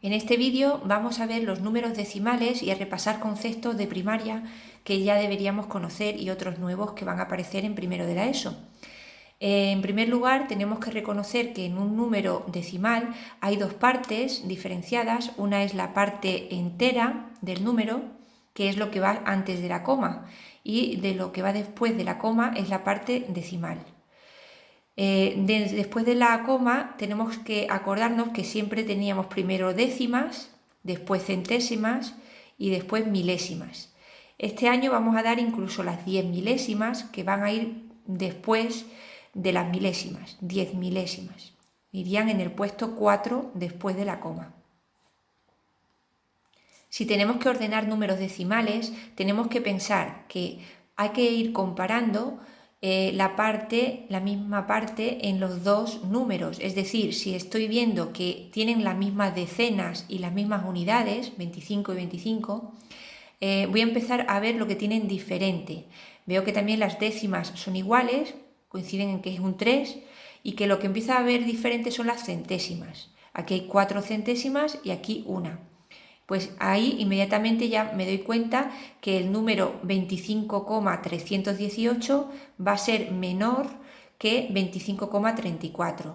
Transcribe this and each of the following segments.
En este vídeo vamos a ver los números decimales y a repasar conceptos de primaria que ya deberíamos conocer y otros nuevos que van a aparecer en primero de la ESO. En primer lugar, tenemos que reconocer que en un número decimal hay dos partes diferenciadas. Una es la parte entera del número, que es lo que va antes de la coma, y de lo que va después de la coma es la parte decimal. Después de la coma tenemos que acordarnos que siempre teníamos primero décimas, después centésimas y después milésimas. Este año vamos a dar incluso las 10 milésimas, que van a ir después de las milésimas, 10 milésimas. Irían en el puesto 4 después de la coma. Si tenemos que ordenar números decimales, tenemos que pensar que hay que ir comparando la misma parte en los dos números. Es decir, si estoy viendo que tienen las mismas decenas y las mismas unidades, 25 y 25, voy a empezar a ver lo que tienen diferente. Veo que también las décimas son iguales, coinciden en que es un 3, y que lo que empieza a ver diferente son las centésimas. Aquí hay 4 centésimas y aquí una. Pues ahí inmediatamente ya me doy cuenta que el número 25,318 va a ser menor que 25,34.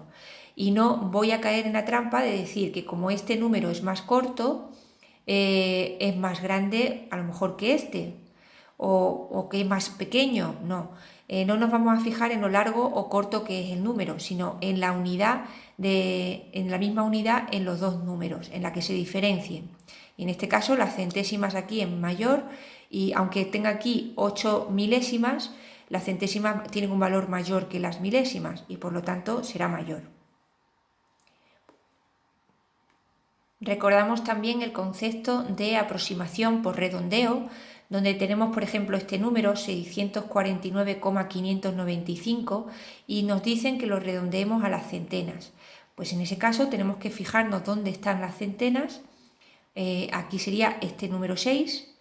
Y no voy a caer en la trampa de decir que como este número es más corto, es más grande a lo mejor que este, o que es más pequeño. No, no nos vamos a fijar en lo largo o corto que es el número, sino en la unidad, en la misma unidad en los dos números, en la que se diferencien. Y en este caso las centésimas aquí en mayor, y aunque tenga aquí 8 milésimas, las centésimas tienen un valor mayor que las milésimas y por lo tanto será mayor. Recordamos también el concepto de aproximación por redondeo, donde tenemos por ejemplo este número 649,595 y nos dicen que lo redondeemos a las centenas. Pues en ese caso tenemos que fijarnos dónde están las centenas. Aquí sería este número 6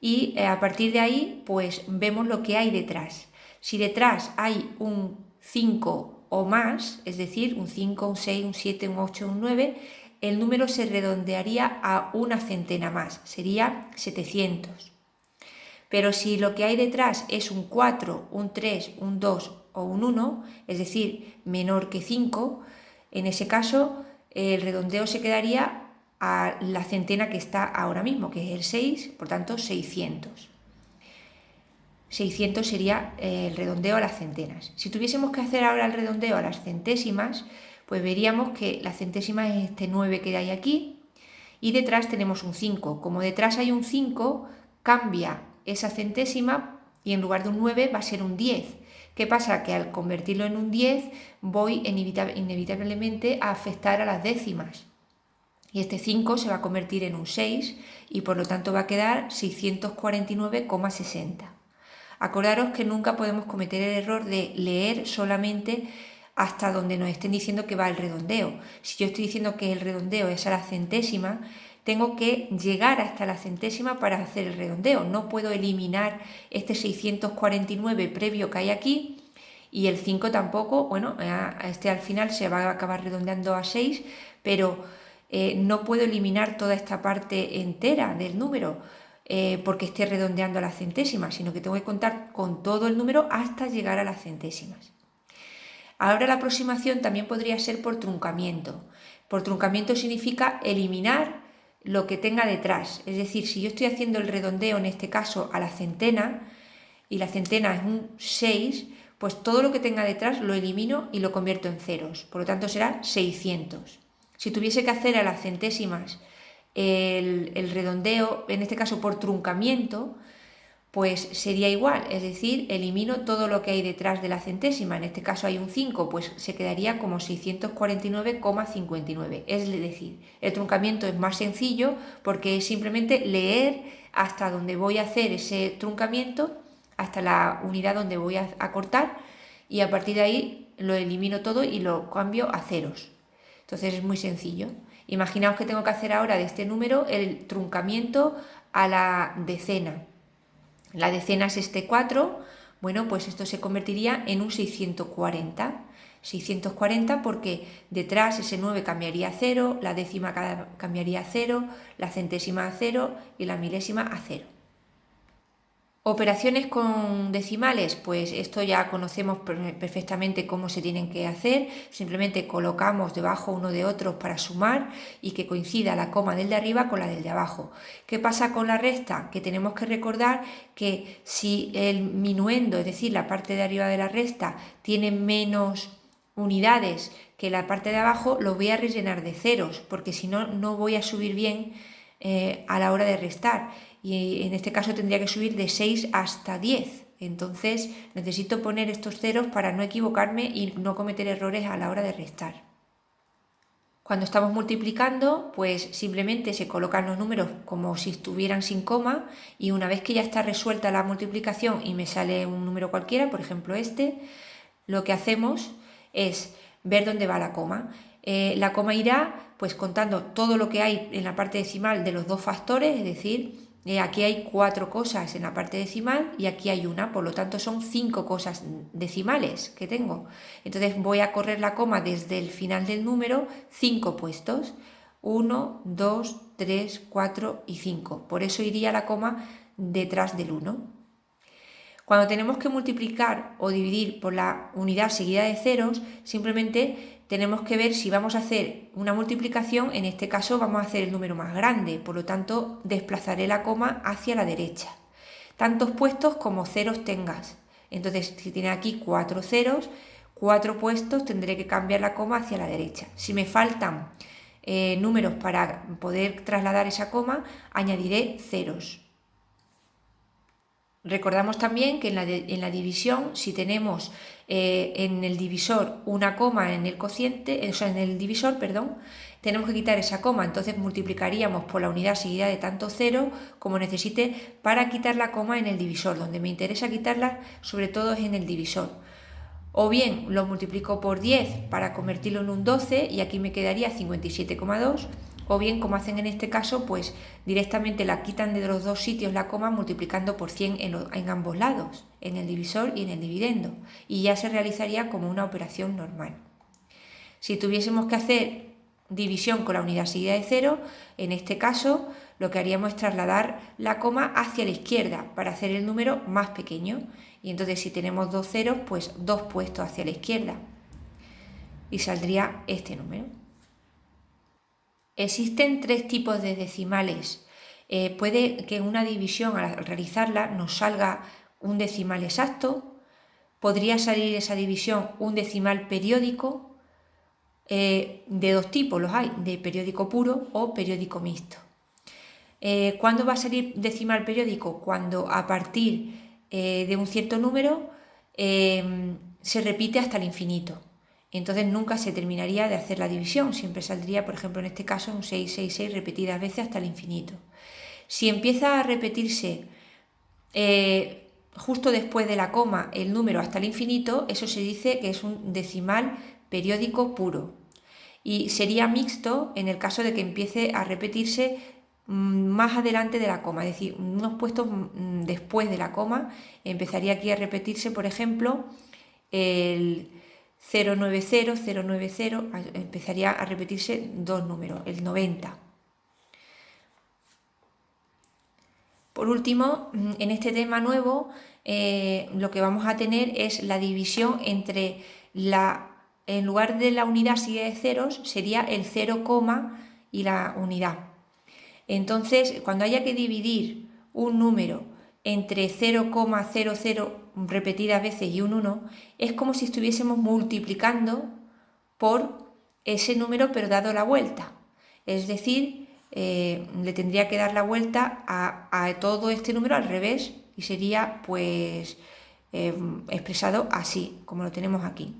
y a partir de ahí pues vemos lo que hay detrás. Si detrás hay un 5 o más, es decir, un 5, un 6, un 7, un 8, un 9, el número se redondearía a una centena más, sería 700. Pero si lo que hay detrás es un 4, un 3, un 2 o un 1, es decir, menor que 5, en ese caso el redondeo se quedaría a la centena que está ahora mismo, que es el 6, por tanto 600. 600 sería el redondeo a las centenas. Si tuviésemos que hacer ahora el redondeo a las centésimas, pues veríamos que la centésima es este 9 que hay aquí y detrás tenemos un 5. Como detrás hay un 5, cambia esa centésima y en lugar de un 9 va a ser un 10. ¿Qué pasa? Que al convertirlo en un 10 voy inevitablemente a afectar a las décimas. Y este 5 se va a convertir en un 6 y por lo tanto va a quedar 649,60. Acordaros que nunca podemos cometer el error de leer solamente hasta donde nos estén diciendo que va el redondeo. Si yo estoy diciendo que el redondeo es a la centésima, tengo que llegar hasta la centésima para hacer el redondeo. No puedo eliminar este 649 previo que hay aquí y el 5 tampoco. Bueno, este al final se va a acabar redondeando a 6, pero no puedo eliminar toda esta parte entera del número porque esté redondeando a las centésimas, sino que tengo que contar con todo el número hasta llegar a las centésimas. Ahora la aproximación también podría ser por truncamiento. Por truncamiento significa eliminar lo que tenga detrás. Es decir, si yo estoy haciendo el redondeo en este caso a la centena y la centena es un 6, pues todo lo que tenga detrás lo elimino y lo convierto en ceros. Por lo tanto será 600. Si tuviese que hacer a las centésimas el redondeo, en este caso por truncamiento, pues sería igual, es decir, elimino todo lo que hay detrás de la centésima. En este caso hay un 5, pues se quedaría como 649,59. Es decir, el truncamiento es más sencillo porque es simplemente leer hasta donde voy a hacer ese truncamiento, hasta la unidad donde voy a cortar, y a partir de ahí lo elimino todo y lo cambio a ceros. Entonces es muy sencillo. Imaginaos que tengo que hacer ahora de este número el truncamiento a la decena. La decena es este 4, bueno, pues esto se convertiría en un 640. 640 porque detrás ese 9 cambiaría a 0, la décima cambiaría a 0, la centésima a 0 y la milésima a 0. Operaciones con decimales, pues esto ya conocemos perfectamente cómo se tienen que hacer. Simplemente colocamos debajo uno de otros para sumar y que coincida la coma del de arriba con la del de abajo. ¿Qué pasa con la resta? Que tenemos que recordar que si el minuendo, es decir, la parte de arriba de la resta, tiene menos unidades que la parte de abajo, lo voy a rellenar de ceros, porque si no, no voy a subir bien a la hora de restar. Y en este caso tendría que subir de 6 hasta 10. Entonces necesito poner estos ceros para no equivocarme y no cometer errores a la hora de restar. Cuando estamos multiplicando, pues simplemente se colocan los números como si estuvieran sin coma, y una vez que ya está resuelta la multiplicación y me sale un número cualquiera, por ejemplo este, lo que hacemos es ver dónde va la coma. La coma irá pues contando todo lo que hay en la parte decimal de los dos factores, es decir, aquí hay 4 cosas en la parte decimal y aquí hay una, por lo tanto son 5 cosas decimales que tengo. Entonces voy a correr la coma desde el final del número 5 puestos, 1, 2, 3, 4 y 5. Por eso iría la coma detrás del 1. Cuando tenemos que multiplicar o dividir por la unidad seguida de ceros, simplemente tenemos que ver si vamos a hacer una multiplicación. En este caso vamos a hacer el número más grande, por lo tanto desplazaré la coma hacia la derecha. Tantos puestos como ceros tengas. Entonces, si tiene aquí 4 ceros, 4 puestos, tendré que cambiar la coma hacia la derecha. Si me faltan números para poder trasladar esa coma, añadiré ceros. Recordamos también que en la división, si tenemos en el divisor una coma en el cociente, o sea, en el divisor, perdón, tenemos que quitar esa coma, entonces multiplicaríamos por la unidad seguida de tanto cero como necesite para quitar la coma en el divisor. Donde me interesa quitarla, sobre todo, es en el divisor. O bien lo multiplico por 10 para convertirlo en un 12 y aquí me quedaría 57,2. O bien, como hacen en este caso, pues directamente la quitan de los dos sitios la coma multiplicando por 100 en ambos lados, en el divisor y en el dividendo, y ya se realizaría como una operación normal. Si tuviésemos que hacer división con la unidad seguida de 0, en este caso lo que haríamos es trasladar la coma hacia la izquierda para hacer el número más pequeño. Y entonces si tenemos 2 ceros, pues 2 puestos hacia la izquierda y saldría este número. Existen 3 tipos de decimales. Puede que en una división, al realizarla, nos salga un decimal exacto. Podría salir esa división un decimal periódico. De 2 tipos los hay, de periódico puro o periódico mixto. ¿Cuándo va a salir decimal periódico? Cuando a partir de un cierto número se repite hasta el infinito. Entonces nunca se terminaría de hacer la división, siempre saldría, por ejemplo, en este caso, un 666 repetidas veces hasta el infinito. Si empieza a repetirse justo después de la coma el número hasta el infinito, eso se dice que es un decimal periódico puro. Y sería mixto en el caso de que empiece a repetirse más adelante de la coma, es decir, unos puestos después de la coma, empezaría aquí a repetirse, por ejemplo, el 090, 090, empezaría a repetirse 2 números, el 90. Por último, en este tema nuevo, lo que vamos a tener es la división entre en lugar de la unidad seguida de ceros, sería el 0, y la unidad. Entonces, cuando haya que dividir un número entre 0,00 repetidas veces y un 1, es como si estuviésemos multiplicando por ese número pero dado la vuelta. Es decir, le tendría que dar la vuelta a todo este número al revés y sería pues expresado así, como lo tenemos aquí.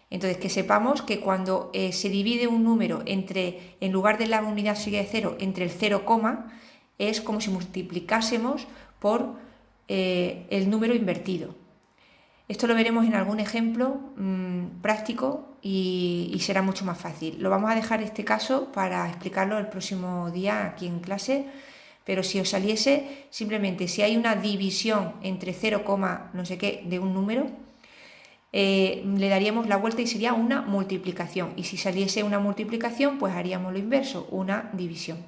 Entonces, que sepamos que cuando se divide un número en lugar de la unidad seguida de 0, entre el 0, es como si multiplicásemos por el número invertido. Esto lo veremos en algún ejemplo práctico y será mucho más fácil. Lo vamos a dejar este caso para explicarlo el próximo día aquí en clase, pero si os saliese, simplemente si hay una división entre 0, no sé qué de un número, le daríamos la vuelta y sería una multiplicación. Y si saliese una multiplicación, pues haríamos lo inverso, una división.